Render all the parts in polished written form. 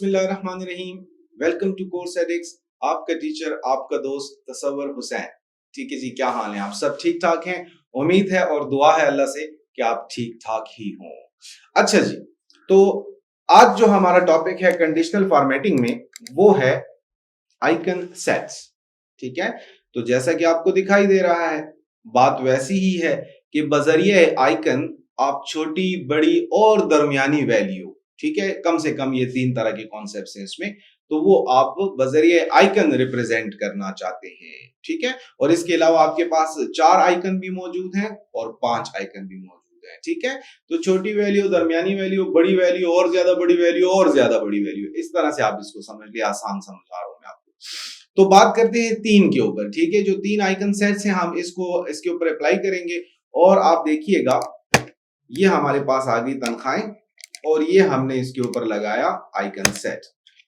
बिस्मिल्लाहिर्रहमानिर्रहीम। Welcome to course एडिक्स। आपका टीचर, आपका दोस्त तसव्वुर हुसैन। ठीक है जी, क्या हाल है? आप सब ठीक ठाक हैं? उम्मीद है और दुआ है अल्लाह से कि आप ठीक ठाक ही हों। अच्छा जी, तो आज जो हमारा टॉपिक है कंडीशनल फॉर्मेटिंग में, वो है आइकन सेट्स। ठीक है, तो जैसा कि आपको दिखाई दे रहा है, बात वैसी ही है कि बजरिए आइकन आप छोटी, बड़ी और दरमियानी वैल्यू, ठीक है, कम से कम ये तीन तरह के कॉन्सेप्ट्स हैं इसमें, तो वो आप बजरिए आइकन रिप्रेजेंट करना चाहते हैं। ठीक है, और इसके अलावा आपके पास 4 आइकन भी मौजूद हैं और 5 आइकन भी मौजूद हैं। ठीक है, तो छोटी वैल्यू, दरमियानी वैल्यू, बड़ी वैल्यू, और ज्यादा बड़ी वैल्यू, और ज्यादा बड़ी वैल्यू, इस तरह से आप इसको समझ लिया। आसान समझा रहा हूं मैं आपको। तो बात करते हैं 3 के ऊपर। ठीक है, जो 3 आइकन सेट्स हैं, हम इसके ऊपर अप्लाई करेंगे। और आप देखिएगा, ये हमारे पास आ गई तनख्वाहें और ये हमने इसके ऊपर लगाया आइकन सेट,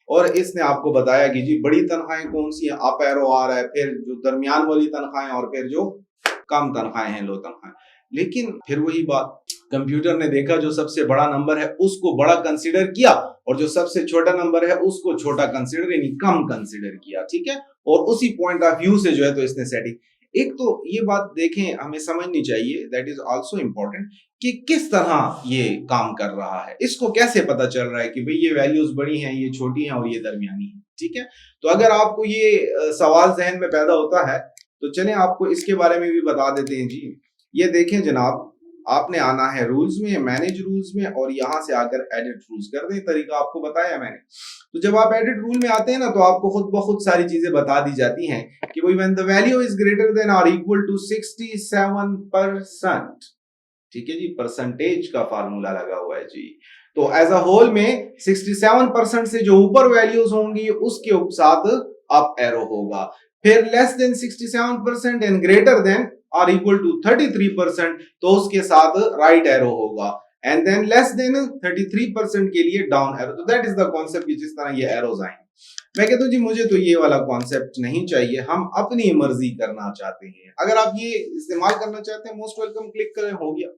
और इसने आपको बताया कि जी बड़ी तनख्वाहें कौन सी है, अप एरो आ रहा है, फिर जो दरमियान वाली तनख्वाहें और फिर जो कम तनख्वाहें हैं, लो तनख्वाहें। लेकिन फिर वही बात, कंप्यूटर ने देखा जो सबसे बड़ा नंबर है उसको बड़ा कंसीडर किया और जो सबसे छोटा नंबर है उसको छोटा कंसीडर यानी कम कंसीडर किया। ठीक है, और उसी पॉइंट ऑफ व्यू से जो है तो इसने सेटिंग, एक तो ये बात देखें हमें समझनी चाहिए, दैट इज आल्सो इंपॉर्टेंट, कि किस तरह ये काम कर रहा है। इसको कैसे पता चल रहा है कि भाई ये वैल्यूज बड़ी हैं, ये छोटी हैं और ये दरमियानी है। ठीक है, तो अगर आपको ये सवाल जहन में पैदा होता है तो चलें आपको इसके बारे में भी बता देते हैं जी। ये देखें जनाब, आपने आना है रूल्स में, मैनेज रूल्स में, और यहां से आकर एडिट रूल्स कर दें। तरीका आपको बताया मैंने। तो जब आप एडिट रूल में आते हैं ना, तो आपको खुद ब खुद सारी चीजें बता दी जाती हैं कि भाई when the value is greater than और इक्वल टू 67%। ठीक है जी, परसेंटेज का फार्मूला लगा हुआ है जी। तो एज अ होल में 67% से जो ऊपर वैल्यूज होंगी उसके साथ अप एरो होगा। फिर less than 67% and greater than और इक्वल टू 33%, तो उसके साथ राइट एरो होगा। एंड देन लेस देन 33% के लिए डाउन एरो। तो दैट इज द कॉन्सेप्ट, जिस तरह ये एरोज आएंगे। मैं कहता हूं जी मुझे तो ये वाला कॉन्सेप्ट नहीं चाहिए, हम अपनी मर्जी करना चाहते हैं। अगर आप ये इस्तेमाल करना चाहते हैं, मोस्ट वेलकम, क्लिक करें, हो गया।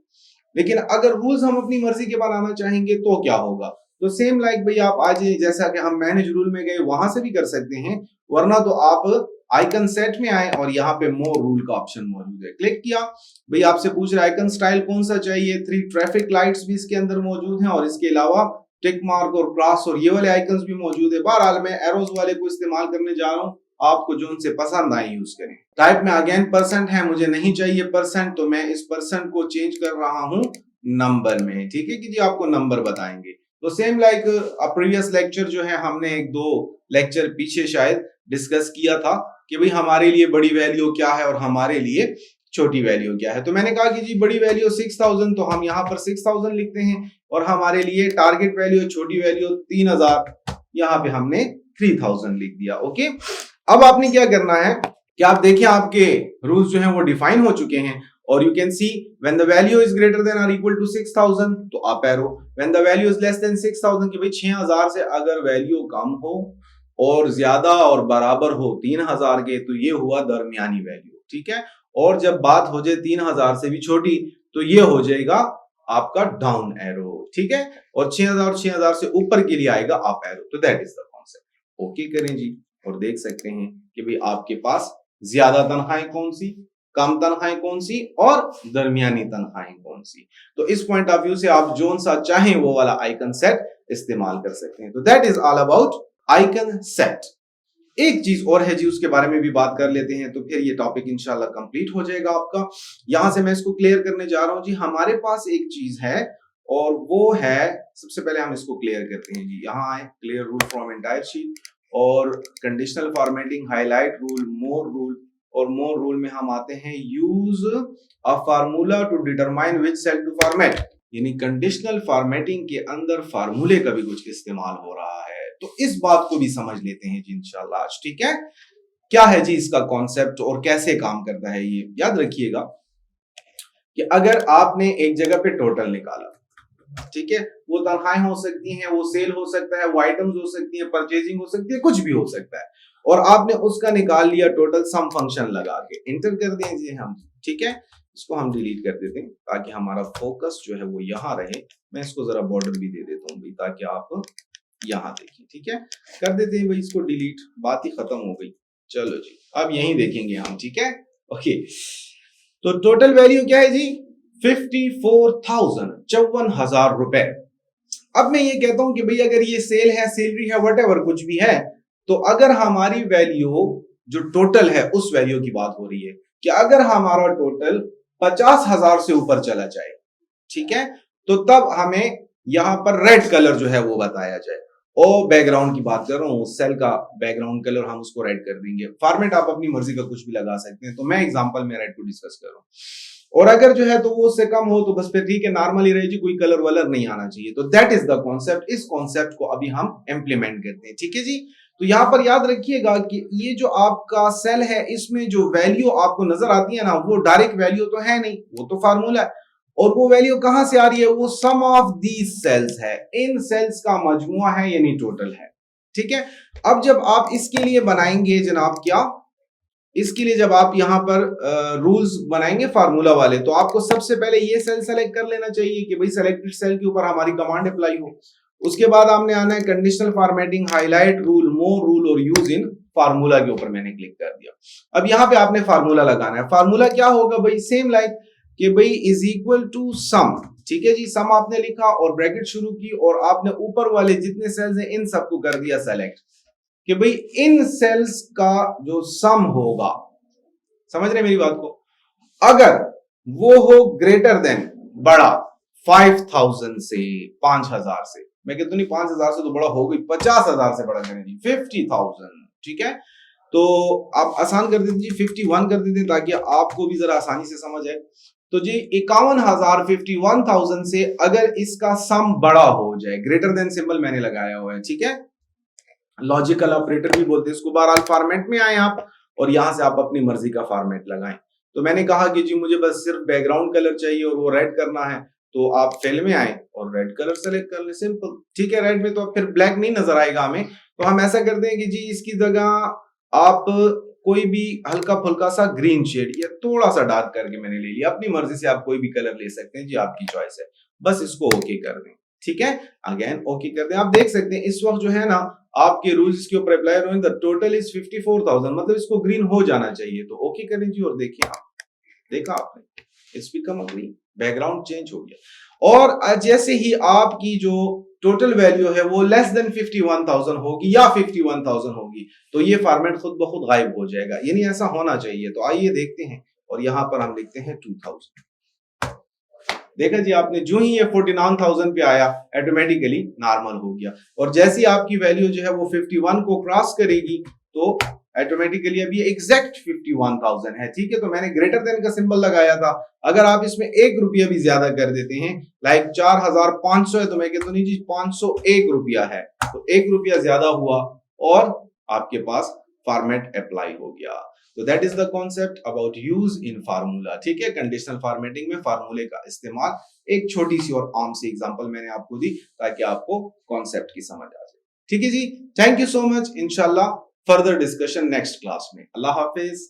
लेकिन अगर रूल्स हम अपनी मर्जी के बनाना चाहेंगे तो क्या होगा? तो सेम लाइक भाई आप आज जैसा कि हम मैनेज रूल में गए वहां से भी कर सकते हैं, वरना तो आप आइकन सेट में आए और यहाँ पे मोर रूल का ऑप्शन मौजूद है, क्लिक किया। भाई आपसे पूछ रहा है आइकन स्टाइल कौन सा चाहिए। 3 ट्रैफिक लाइट्स भी इसके अंदर मौजूद हैं और इसके अलावा टिक मार्क और क्रॉस और ये वाले आइकन्स भी मौजूद है। बहरहाल मैं एरोज वाले को इस्तेमाल करने जा रहा हूँ, आपको जो उनसे पसंद आए यूज करें। टाइप में अगेन परसेंट है, मुझे नहीं चाहिए परसेंट, तो मैं इस परसेंट को चेंज कर रहा हूं नंबर में। ठीक है कि जी आपको नंबर बताएंगे। तो सेम लाइक प्रीवियस लेक्चर जो है, हमने 1-2 लेक्चर पीछे शायद डिस्कस किया था कि भाई हमारे लिए बड़ी वैल्यू क्या है और हमारे लिए छोटी वैल्यू क्या है। तो मैंने कहा कि जी बड़ी वैल्यू 6000, तो हम यहाँ पर 6000 लिखते हैं, और हमारे लिए टारगेट वैल्यू, छोटी वैल्यू 3000, यहाँ पे हमने 3000 लिख दिया। ओके, अब आपने क्या करना है कि आप देखिए आपके रूल्स जो हैं वो डिफाइन हो चुके हैं, और you can see when the value is greater than और इक्वल टू 6000 तो up arrow, when the value is less than 6000 कि भाई 6000 से अगर वैल्यू कम हो और ज्यादा और बराबर हो 3000 के, तो ये हुआ दरमियानी वैल्यू। ठीक है, और जब बात हो जाए 3000 से भी छोटी, तो ये हो जाएगा आपका डाउन एरो। ठीक है, और 6000 से ऊपर के लिए आएगा अप एरो। तो that is the concept. Okay करें जी, और देख सकते हैं कि भाई आपके पास ज्यादा तनख्वाहें कौन सी, कम तनख्वाहें कौन सी और दरमियानी तनख्वाहें कौन सी। तो इस पॉइंट ऑफ व्यू से आप जो सा चाहें वो वाला आइकन सेट इस्तेमाल कर सकते हैं। तो that is all about icon set. एक चीज और है जी, उसके बारे में भी बात कर लेते हैं, तो फिर ये टॉपिक इंशाल्लाह कंप्लीट हो जाएगा आपका। यहां से मैं इसको क्लियर करने जा रहा हूं जी। हमारे पास एक चीज है और वो है, सबसे पहले हम इसको क्लियर करते हैं जी। यहाँ आए, clear rule from entire sheet, और conditional formatting, highlight rule, more rule, और मोर रूल में हम आते हैं use a formula to determine which cell to format, यानी कंडीशनल फॉर्मेटिंग के अंदर फार्मूले का भी कुछ इस्तेमाल हो रहा है। तो इस बात को भी समझ लेते हैं जी इंशाल्लाह आज। ठीक है, क्या है जी इसका कॉन्सेप्ट और कैसे काम करता है ये। याद रखिएगा कि अगर आपने एक जगह पे टोटल निकाला, ठीक है, वो तनख्वाहें हो सकती हैं, वो सेल हो सकता है, वो आइटम्स हो सकती हैं, परचेजिंग हो सकती है, कुछ भी हो सकता है, और आपने उसका निकाल लिया टोटल सम फंक्शन लगा के, इंटर कर दीजिए हम। ठीक है, इसको हम डिलीट कर देते हैं ताकि हमारा फोकस जो है वो यहां रहे। मैं इसको जरा बॉर्डर भी दे देता हूँ ताकि आप यहां देखिए, ठीक है, कर देते हैं भाई इसको डिलीट, बात ही खत्म हो गई। चलो जी, अब यहीं देखेंगे हम, ठीक है, ओके। तो टोटल वैल्यू क्या है जी, 54,000, 54,000 रुपए। अब मैं ये कहता हूं कि भाई अगर ये सेल है, सैलरी है, वट कुछ भी है, तो अगर हमारी वैल्यू जो टोटल है उस वैल्यू की बात हो रही है कि अगर हमारा टोटल 50,000 से ऊपर चला जाए, ठीक है, तो तब हमें यहां पर रेड कलर जो है वो बताया जाए। और बैकग्राउंड की बात कर रहा हूं, सेल का बैकग्राउंड कलर हम उसको रेड कर देंगे। फॉर्मेट आप अपनी मर्जी का कुछ भी लगा सकते हैं, तो मैं एग्जांपल में रेड को डिस्कस कर रहा हूं। और अगर जो है तो वो उससे कम हो तो बस फिर ठीक है, नॉर्मली रहे जी, कोई कलर वलर नहीं आना चाहिए। तो दैट इज द कॉन्सेप्ट। इस कॉन्सेप्ट को अभी हम इंप्लीमेंट करते हैं, ठीक है जी। तो यहां पर याद रखिएगा कि ये जो आपका सेल है, इसमें जो वैल्यू आपको नजर आती है ना, वो डायरेक्ट वैल्यू तो है नहीं, वो तो फार्मूला है। और वो वैल्यू कहां से आ रही है, वो सम ऑफ दीज सेल्स है, इन सेल्स का मजमुआ है, यानी टोटल है, ठीक है। अब जब आप इसके लिए बनाएंगे जनाब क्या, इसके लिए जब आप यहां पर रूल्स बनाएंगे फार्मूला वाले, तो आपको सबसे पहले ये सेल सेलेक्ट कर लेना चाहिए कि भाई सेलेक्टेड सेल के ऊपर हमारी कमांड अप्लाई हो। उसके बाद आपने आना है conditional formatting, highlight rule, more rule और यूज इन फार्मूला के ऊपर मैंने क्लिक कर दिया। अब यहां पे आपने फार्मूला लगाना है। फार्मूला क्या होगा भाई, सेम लाइक कि भाई इज इक्वल टू सम, ठीक है जी। सम आपने लिखा और ब्रैकेट शुरू की और आपने ऊपर वाले जितने सेल्स हैं इन सबको कर दिया सेलेक्ट कि भाई इन सेल्स का जो सम होगा, समझ रहे मेरी बात को, अगर वो हो ग्रेटर देन, बड़ा 5,000 से, 5,000 से, मैं कहता नहीं 5,000 से तो बड़ा हो गई, 50,000 से बड़ा करें जी, 50,000, ठीक है। तो आप आसान कर देते जी, 51 कर देते ताकि आपको भी जरा आसानी से समझ आए। तो जी 51,000, 51,000 से अगर इसका सम बड़ा हो जाए, ग्रेटर देन सिंबल मैंने लगाया हुआ है, ठीक है, लॉजिकल ऑपरेटर भी बोलते हैं इसको। बहरहाल फॉर्मेट में आए आप और यहां से आप अपनी मर्जी का फॉर्मेट लगाएं। तो मैंने कहा कि जी मुझे बस सिर्फ बैकग्राउंड कलर चाहिए और वो रेड करना है, तो आप फिल में आए और रेड कलर सेलेक्ट कर ले, सिंपल, ठीक है। रेड में तो फिर ब्लैक नहीं नजर आएगा हमें, तो हम ऐसा करते हैं कि जी इसकी जगह आप कोई भी हल्का फुल्का सा ग्रीन शेड या थोड़ा सा डार्क करके मैंने ले लिया। अपनी मर्जी से आप कोई भी कलर ले सकते हैं जी, आपकी चॉइस है। बस इसको ओके कर दें, ठीक है, अगेन ओके कर दें। आप देख सकते हैं इस वक्त जो है ना आपके रूल्स के ऊपर अप्लाई हो, द टोटल इज 54,000, मतलब इसको ग्रीन हो जाना चाहिए। तो ओके करें जी और देखिए आप, देखा आपने, it's become green, background change हो गया। और जैसे ही आपकी जो टोटल वैल्यू है वो लेस देन 51,000 होगी या 51,000 होगी, तो ये फॉर्मेट खुद ब खुद गायब हो जाएगा, यानी ऐसा होना चाहिए। तो आइए देखते हैं, और यहां पर हम लिखते हैं 2000। देखा जी आपने, जो ही ये 49,000 पे आया ऑटोमेटिकली नॉर्मल हो गया। और जैसी आपकी वैल्यू जो है वो 51 को क्रॉस करेगी तो ऑटोमेटिकली अब ये एग्जैक्ट 51,000 है, ठीक है। तो मैंने ग्रेटर देन का सिंबल लगाया था। अगर आप इसमें 1 रुपया भी ज्यादा कर देते हैं, लाइक 4,500 है, तो मैं कहता हूँ नहीं जी 501 रुपया है, तो 1 रुपया ज्यादा हुआ और आपके पास फॉर्मेट अप्लाई हो गया। तो that is the concept about use in formula, ठीक है। कंडीशनल फॉर्मेटिंग में फार्मूले का इस्तेमाल, एक छोटी सी और आम सी एग्जांपल मैंने आपको दी ताकि आपको कॉन्सेप्ट की समझ आ जाए, ठीक है जी। थैंक यू सो मच, इंशाल्लाह फर्दर डिस्कशन नेक्स्ट क्लास में। अल्लाह हाफिज।